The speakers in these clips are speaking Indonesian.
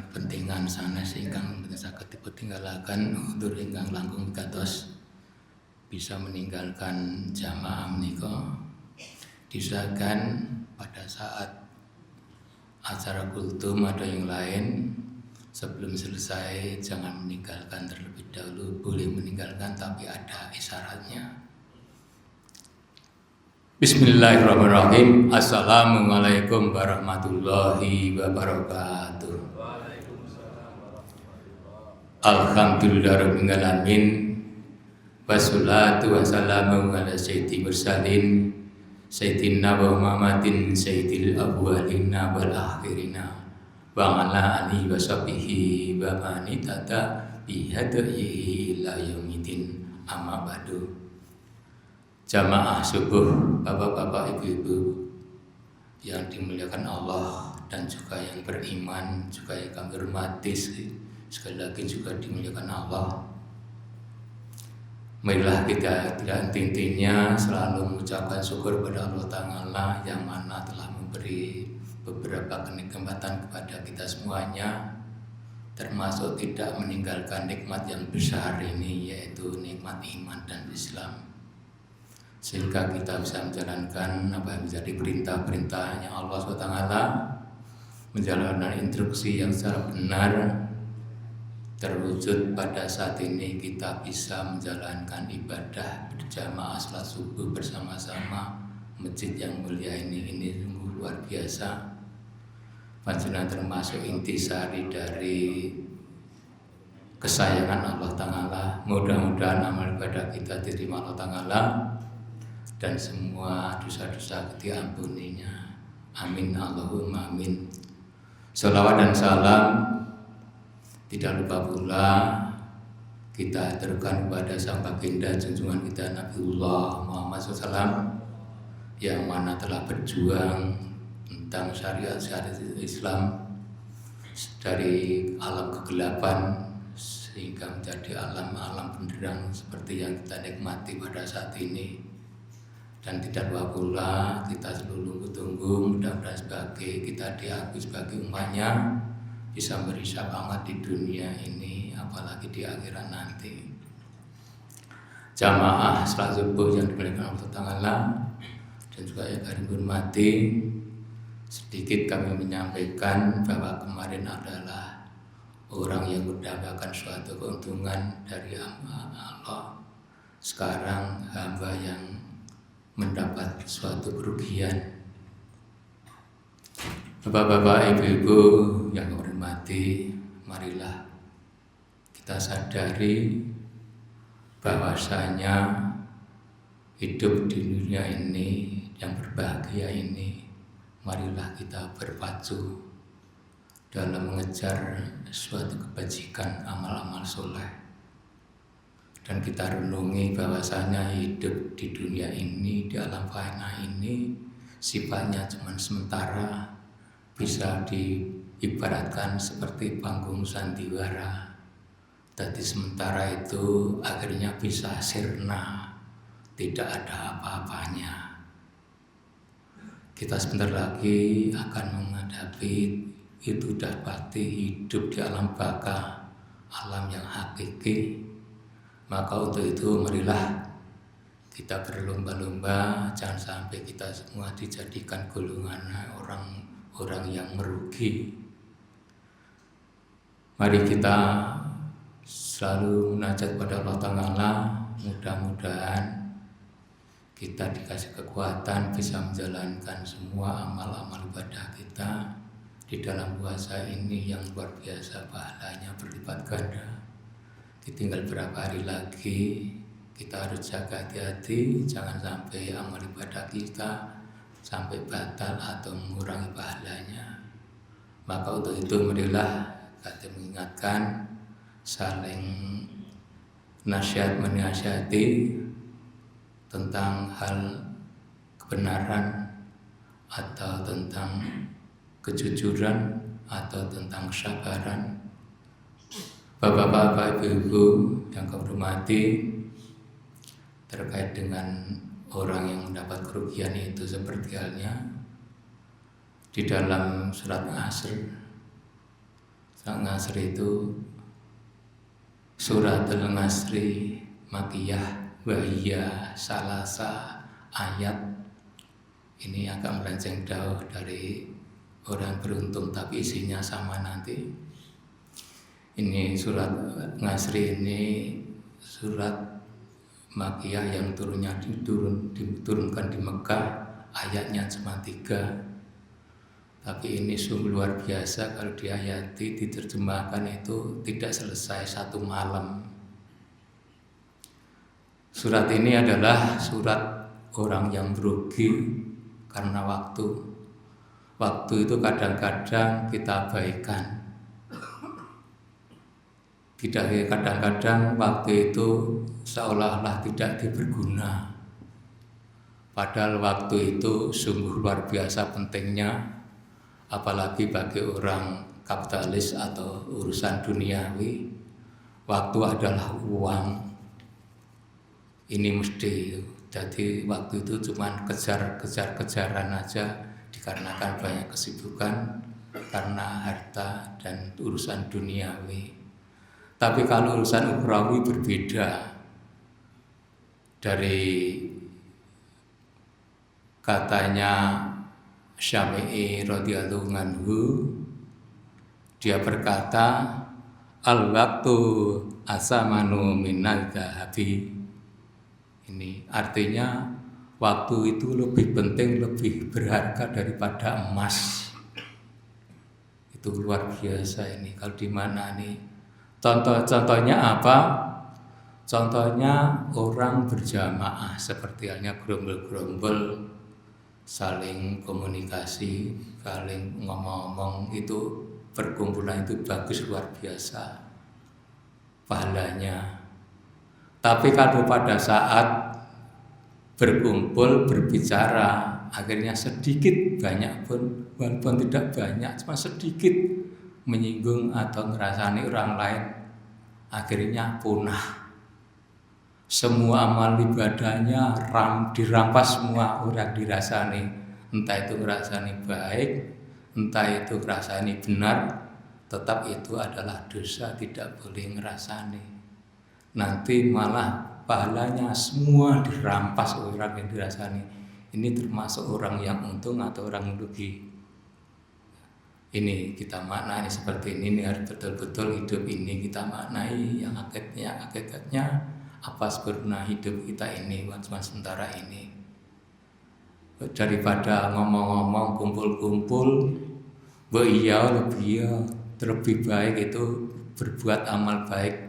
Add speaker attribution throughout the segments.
Speaker 1: kalian kepentingan sanes ingkang saged dipuntinggalaken utur ingkang langkung kados bisa meninggalkan jamaah menika diusahakan pada saat acara kultum atau yang lain sebelum selesai jangan meninggalkan terlebih dahulu, boleh meninggalkan tapi ada isyaratnya. Bismillahirrahmanirrahim. Assalamualaikum warahmatullahi wabarakatuh. Alhamdulillahirabbil alamin. Wassalatu wassalamu ala sayyidil mursalin sayyidina wa Muhammadin sayyidil awwalina wal akhirina wa ala alihi wa sahbihi wa man ittaba bihadyihi ila yaumil amma ba'du. Jamaah subuh, bapak-bapak, ibu-ibu yang dimuliakan Allah dan juga yang beriman, juga yang kami hormati, sekali lagi juga dimuliakan Allah. Marilah kita tidak henti-hentinya selalu mengucapkan syukur kepada Allah Ta'ala yang mana telah memberi beberapa kenikmatan kepada kita semuanya, termasuk tidak meninggalkan nikmat yang besar ini, yaitu nikmat iman dan Islam, sehingga kita bisa menjalankan apa yang menjadi perintah-perintahnya Allah SWT, menjalankan instruksi yang secara benar terwujud pada saat ini. Kita bisa menjalankan ibadah berjamaah salat subuh bersama-sama masjid yang mulia ini sungguh luar biasa. Panjenengan termasuk intisari dari kesayangan Allah Ta'ala. Mudah-mudahan amal ibadah kita diterima Allah Ta'ala dan semua dosa-dosa diampuninya. Amin Allahumma amin. Salawat dan salam tidak lupa pula kita aturkan kepada sang baginda junjungan kita Nabiullah Muhammad SAW, yang mana telah berjuang tentang syariat-syariat Islam dari alam kegelapan sehingga menjadi alam-alam benderang seperti yang kita nikmati pada saat ini. Dan tidak lupa pula kita selalu tunggu mudah-mudahan sebagai kita diakui sebagai umatnya bisa beri syafaat di dunia ini apalagi di akhirat nanti. Jamaah salat subuh yang dimuliakan Allah Ta'ala dan juga yang kami hormati, sedikit kami menyampaikan bahwa kemarin adalah orang yang mendapatkan suatu keuntungan dari Allah. Sekarang hamba yang mendapat suatu kerugian. Bapak-bapak, ibu-ibu yang kami hormati, marilah kita sadari bahwasanya hidup di dunia ini yang berbahagia ini, marilah kita berpacu dalam mengejar suatu kebajikan, amal-amal soleh. Dan kita renungi bahwasanya hidup di dunia ini, di alam fana ini sifatnya cuma sementara, bisa diibaratkan seperti panggung sandiwara. Jadi sementara itu akhirnya bisa sirna, tidak ada apa-apanya. Kita sebentar lagi akan menghadapi itu, dapati hidup di alam baka, alam yang hakiki. Maka untuk itu marilah kita berlomba-lomba, jangan sampai kita semua dijadikan golongan orang-orang yang merugi. Mari kita selalu munajat pada Allah Ta'ala, mudah-mudahan kita dikasih kekuatan bisa menjalankan semua amal-amal ibadah kita di dalam puasa ini yang luar biasa pahalanya berlipat ganda. Tinggal berapa hari lagi, kita harus jaga hati-hati, jangan sampai amal ibadah kita sampai batal atau mengurangi pahalanya. Maka untuk itu marilah kita mengingatkan, saling nasihat menasihati tentang hal kebenaran atau tentang kejujuran atau tentang kesabaran. Bapak-bapak, ibu-ibu yang kami hormati, terkait dengan orang yang mendapat kerugian itu seperti halnya di dalam surat Asr Ngasri itu surat Al-Ngasri Makiyah Wahiyah Salasa ayat. Ini agak melenceng jauh dari orang beruntung, tapi isinya sama nanti. Ini surat Ngasri ini surat Makiyah yang diturunkan di Mekah, ayatnya cuma 3. Tapi ini sungguh luar biasa kalau diayati, diterjemahkan itu tidak selesai 1 malam. Surat ini adalah surat orang yang merugi karena waktu. Waktu itu kadang-kadang kita abaikan. Kadang-kadang waktu itu seolah-olah tidak berguna. Padahal waktu itu sungguh luar biasa pentingnya. Apalagi bagi orang kapitalis atau urusan duniawi, waktu adalah uang. Ini mesti. Jadi waktu itu cuma kejar-kejaran aja, dikarenakan banyak kesibukan karena harta dan urusan duniawi. Tapi kalau urusan ukhrawi berbeda. Dari katanya Syafi'i radhiyallahu anhu, dia berkata, al-waqtu asamanu minal dhahabi. Ini artinya waktu itu lebih penting, lebih berharga daripada emas. Itu luar biasa ini. Kalau di mana nih? Contohnya apa? Contohnya orang berjamaah seperti halnya gerombol-gerombol, saling komunikasi, saling ngomong-ngomong, itu perkumpulan itu bagus, luar biasa pahalanya. Tapi kalau pada saat berkumpul berbicara, akhirnya sedikit banyak pun, walaupun tidak banyak, cuma sedikit menyinggung atau ngerasani orang lain, akhirnya punah. Semua amal ibadahnya dirampas semua orang dirasani. Entah itu ngerasani baik, entah itu ngerasani benar, tetap itu adalah dosa, tidak boleh ngerasani. Nanti malah pahalanya semua dirampas orang yang dirasani. Ini termasuk orang yang untung atau orang rugi. Ini kita maknai seperti ini harus betul-betul hidup ini kita maknai yang hakikatnya apa sebenarnya hidup kita ini cuma sementara ini. Daripada ngomong-ngomong kumpul-kumpul, lebih baik itu berbuat amal baik,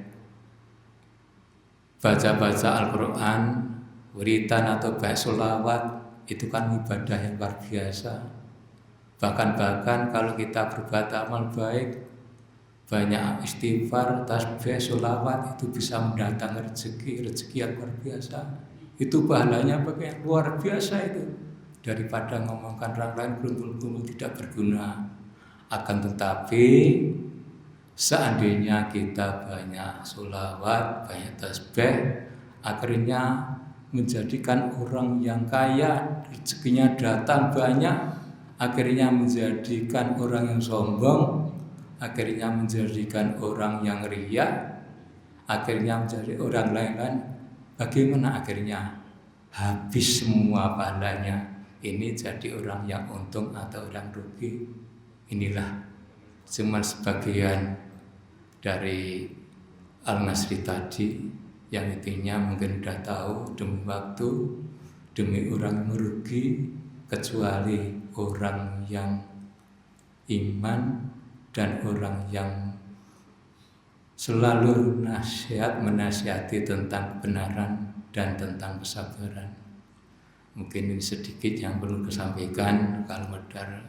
Speaker 1: baca-baca Al-Quran, wiridan atau baca sholawat, itu kan ibadah yang luar biasa. Bahkan kalau kita berbuat amal baik, banyak istighfar, tasbih, sholawat, itu bisa mendatangkan rezeki yang luar biasa. Itu pahalanya bagaimana luar biasa itu. Daripada ngomongkan orang lain kumpul-kumpul tidak berguna. Akan tetapi seandainya kita banyak sholawat, banyak tasbih, akhirnya menjadikan orang yang kaya, rezekinya datang banyak, akhirnya menjadikan orang yang sombong, akhirnya menjadikan orang yang riya, akhirnya menjadi orang lain. Bagaimana akhirnya? Habis semua pahalanya. Ini jadi orang yang untung atau orang rugi. Inilah cuma sebagian dari Al-Ngasri tadi, yang intinya mungkin sudah tahu, demi waktu, demi orang merugi, kecuali orang yang iman dan orang yang selalu menasihati tentang kebenaran dan tentang kesabaran. Mungkin ini sedikit yang perlu disampaikan. Kalau modal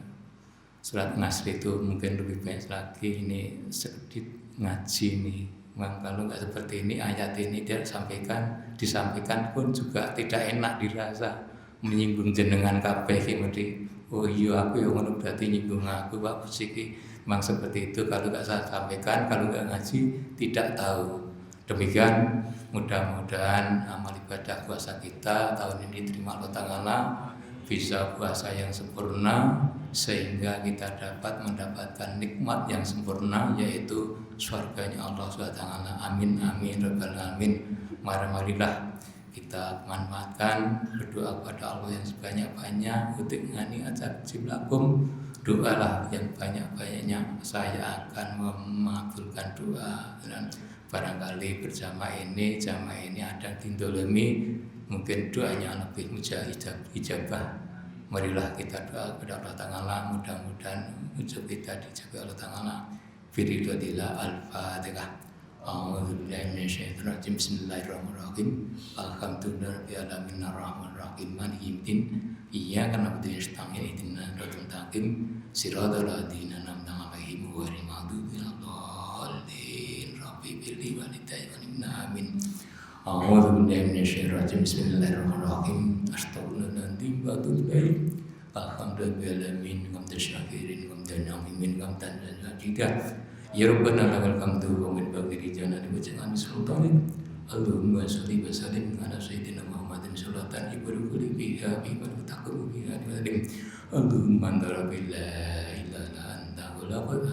Speaker 1: surat Ngasri itu mungkin lebih banyak lagi. Ini sedikit ngaji nih. Kalau nggak seperti ini, ayat ini dia disampaikan pun juga tidak enak dirasa, menyinggung jenengan kabeh mesti. Oh iya, aku yang ngono berarti nyinggung aku, Pak Pusiki. Memang seperti itu. Kalau nggak saya sampaikan, kalau nggak ngaji tidak tahu. Demikian, mudah-mudahan amal ibadah puasa kita tahun ini diterima Allah Ta'ala, bisa puasa yang sempurna sehingga kita dapat mendapatkan nikmat yang sempurna, yaitu surganya Allah SWT. Amin amin rabbal alamin. Marilah kita manfaatkan berdoa kepada Allah yang sebanyak-banyak. Utik ngani ajak jiblakum, doalah yang banyak-banyaknya, saya akan mengabulkan doa. Dan barangkali jamaah ini ada yang dindolemi, mungkin doanya lebih ijabah. Marilah kita doa kepada Allah Ta'ala, mudah-mudahan ucap kita dijaga Allah Ta'ala. Firidadillah al-Fatihah. A'udzubillahi minasyaitonirrajim. Bismillahirrahmanirrahim. Alhamdulillahirabbil alamin arrahmanir rahim maliki yaumiddin. Iyyaka na'budu wa iyyaka nasta'in ihdinas siratal mustaqim siratal ladzina an'amta 'alaihim ghairil maghdubi 'alaihim rabbil alamin. Amin. A'udzubillahi minasyaitonirrajim. Bismillahirrahmanirrahim. Astaghfirullahaladzim wa atubu ilaih. Alhamdulillahirabbil alamin hamdan syakirin hamdan na'imin hamdan sajida. Ya Rabbana lakal hamdu wa min baghi janani wa jangan sultanin. Allahumma sholli wa sallim ala sayyidina Muhammadin sholatan ibadu kulli biha bi man taqabu biha alim. Allahumma anta billahi la ilaha anta wa la ilaha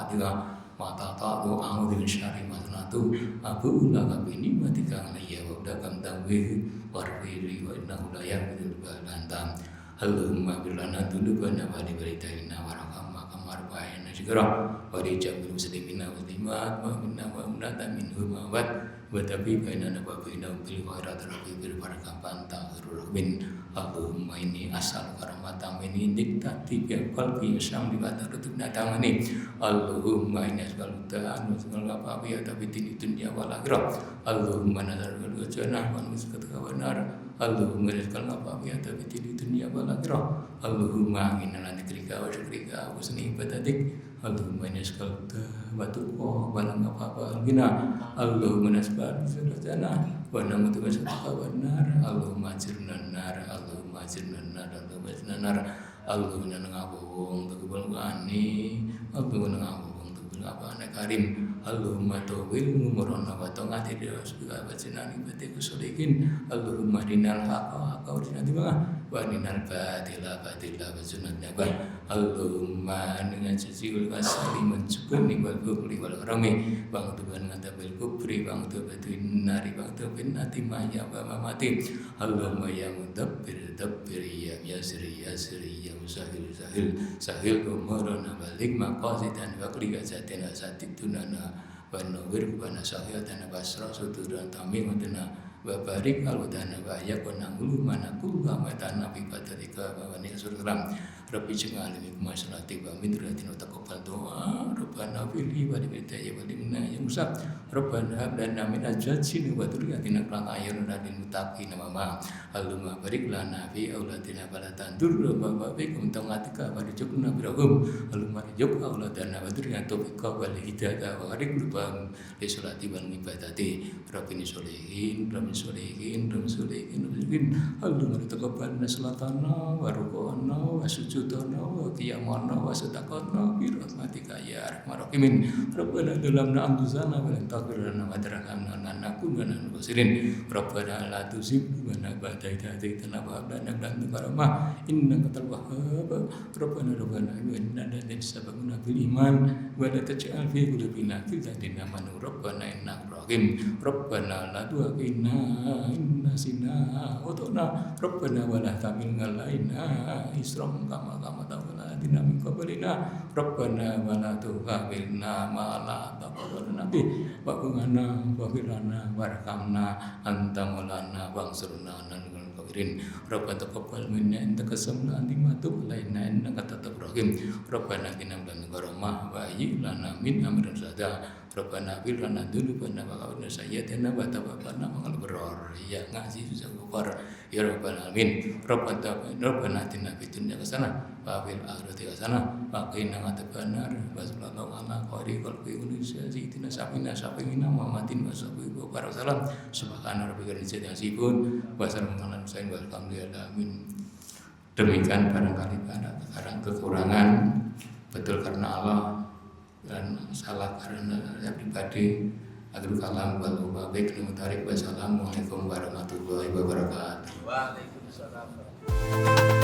Speaker 1: illa anta wa ta'atu a'udzu min syarri ma sanatu abu laka bi ni'matika alayya wa dakam tawih warfiri wa innahu la yaghfiru dzunub. Allahumma bilana dunubana wa libaitaina wa rahmah kamar bayana syukra wa rijabul muslimina wa muslimat wa minna wa unnata minhum wa tabi bainana wa bainahum bil khairat rabbi bil barakah ta'khirur min. Allahumma inni as'aluka rahmatan min indik tati bi qalbi syam di batar tutupna tangani. Allahumma inni as'aluka an was'aluka afiyata fi dunya wal akhirah. Allahumma nazaruka wajhana wa nusqatuka wa nar. Allahumma rizqana afiyata fi dunya wal akhirah. Allahumma inna la dzikrika wa syukrika wa husni ibadatik. Allahumma inni as'aluka wa tuqa wa lam apa gina. Allahumma nasbah surajana wa namutu wa syukrika wa nar. Allahumma ajirna nar. Allahumma ajirna nar. Allahumma ajirna nar. Allahumma nangabung tukul ani. Allahumma nangabung tukul apa anak karim. Allahumma tawil umurana wa tongati dia suka bacinani batiku solikin. Allahumma dinal haqa ursinati wa dinal batila wa sunnatnya bah. Allahumma dengan sisiul kasali mencukuni wal kubri wal karami. Bang Tuhan ngatabil kubri bang Tuhan nari bang Tuhan nati maya wa mamati. Allahumma ya mudabbir dabbir ya yasri ya sahil umurana balik maqasidan wa qliqasatina satidunana wa nawwir bana sahiyatan basra suduran tamimatan wa barik alwadana wa yakuna ulumana kullu amatana bi fadlika wa ni'suram. Rabbi ja'alni min maslahati wa min rahmatin wa taqabbal doa. Rabbana fili wa libidaya wa limna ya Musa. Rabbana hab lana min azwajina wa dhurriyyatina qurrata a'yun lil muttaqina mama. Allahumma barik lana fi auladina wa la tandur wa bikum tamatika wa rizqna birahum. Allahumma rizq auladana wa dhurriyyataka wal hidayah wa barik lubam li sholati wal ibadati. Rabbini sholihin Allahumma taqabbal salatana wa ruku'ana wa sujudana wa qiyamana wa sadaqana bi rahmatika ya arhamar rahimin. Rabbana dalamna anfusana wa la taghfir lana wa tarhamna lanakunanna minal khasirin. Rabbana la tuzigh qulubana ba'da idh hadaytana wa hab lana min ladunka rahmah innaka antal wahhab. Rabbana innana sabaqna bil iman wa la taj'al fi qulubina ghillan lil amanu. Rabbana innaka rahim. Rabbana la tu'akhidhna in nasina wa akhtana. Rabbana wa la tahmil 'alaina isran kama hamalna min qablina. Rabbana wa la tuhammilna ma la taqdir lana bih waghfir lana warhamna anta maulana wansurna 'alal kafirin. Rabbana taqabbal minna innaka samiul alim wa tub 'alaina innaka tawwabur rahim. Rabbana qina adzaban rahmah wa hayyi lana min amrina rashada. Rabbana fir lana dzunubana wa qina sayyi'atina wa tawaffana ma'al abrar. Ya ngazi Ghafar ya rabbal alamin. Rabbana atina fid dunya hasanah wa fil akhirati hasanah wa qina adzabannar. Wa sallallahu ala khairi khalqi sayyidina syafi'ina Muhammadin wa sahbihi wa barakatuh. Subhana rabbika rabbil izzati amma yasifun wa salamun alal mursalin walhamdulillahi alamin. Demikian barangkali ada kekurangan, betul karena Allah dan salah karena saya pribadi. Akhirul kalam wal mubarak wassalamualaikum warahmatullahi wabarakatuh.
Speaker 2: Waalaikumsalam.